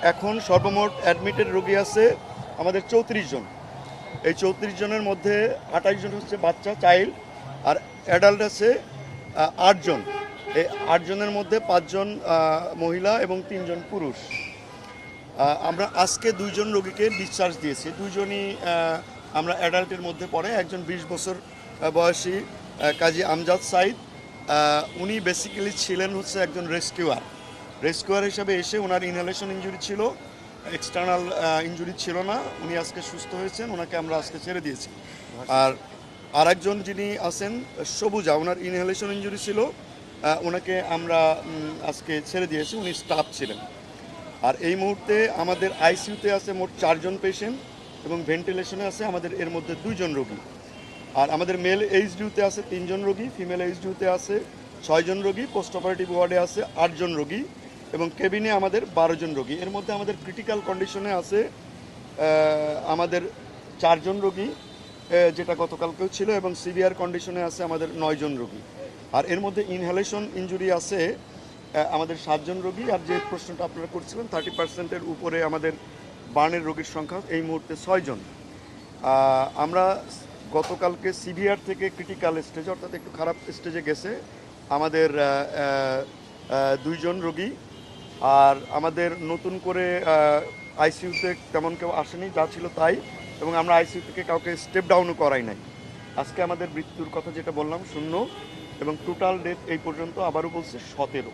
এখন সর্বমোট অ্যাডমিটেড রোগী আছে আমাদের 34 জন। এই 34 জনের মধ্যে 28 জন হচ্ছে বাচ্চা চাইল্ড, আর অ্যাডাল্ট আছে 8 জন। এই 8 জনের মধ্যে 5 জন মহিলা এবং 3 জন পুরুষ। আমরা আজকে 2 জন রোগীকে ডিসচার্জ দিয়েছি। দুইজনই আমরা অ্যাডাল্টের মধ্যে পড়ে। একজন 20 বছর বয়সী কাজী আমজাদ সাইদ, উনি বেসিক্যালি ছিলেন হচ্ছে একজন রেস্কিউয়ার হিসাবে এসে ওনার ইনহেলেশন ইনজুরি ছিল, এক্সটার্নাল ইনজুরি ছিল না। উনি আজকে সুস্থ হয়েছেন, ওনাকে আমরা আজকে ছেড়ে দিয়েছি। আর আরেকজন যিনি আছেন সবুজা, ওনার ইনহেলেশন ইনজুরি ছিল, ওনাকে আমরা আজকে ছেড়ে দিয়েছি, উনি স্টাফ ছিলেন। আর এই মুহূর্তে আমাদের আইসিইউতে আছে মোট 4 জন পেশেন্ট এবং ভেন্টিলেশনে আছে আমাদের এর মধ্যে 2 জন রোগী। আর আমাদের মেল এইচডিউতে আছে 3 জন রোগী, ফিমেল এইচডিউতে আছে 6 জন রোগী, পোস্ট অপারেটিভ ওয়ার্ডে আছে 8 জন রোগী এবং কেবিনে আমাদের 12 জন রোগী। এর মধ্যে আমাদের ক্রিটিক্যাল কন্ডিশনে আছে আমাদের 4 জন রোগী, যেটা গতকালকেও ছিল, এবং সিভিয়ার কন্ডিশনে আছে আমাদের 9 জন রোগী। আর এর মধ্যে ইনহেলেশন ইনজুরি আছে আমাদের 7 জন রোগী। আর যে প্রশ্নটা আপনারা করছিলেন 30%-এর উপরে আমাদের বার্নের রোগীর সংখ্যা এই মুহূর্তে 6 জন। আমরা গতকালকে সিভিয়ার থেকে ক্রিটিক্যাল স্টেজ অর্থাৎ একটু খারাপ স্টেজে গেছে আমাদের 2 জন রোগী। আর আমাদের নতুন করে আইসিইউতে তেমন কেউ আসেনি, যা ছিল তাই, এবং আমরা আইসিইউ থেকে কাউকে স্টেপ ডাউনও করাই নাই। আজকে আমাদের মৃত্যুর কথা যেটা বললাম 0 এবং টোটাল ডেথ এই পর্যন্ত আবারও বলছে 17।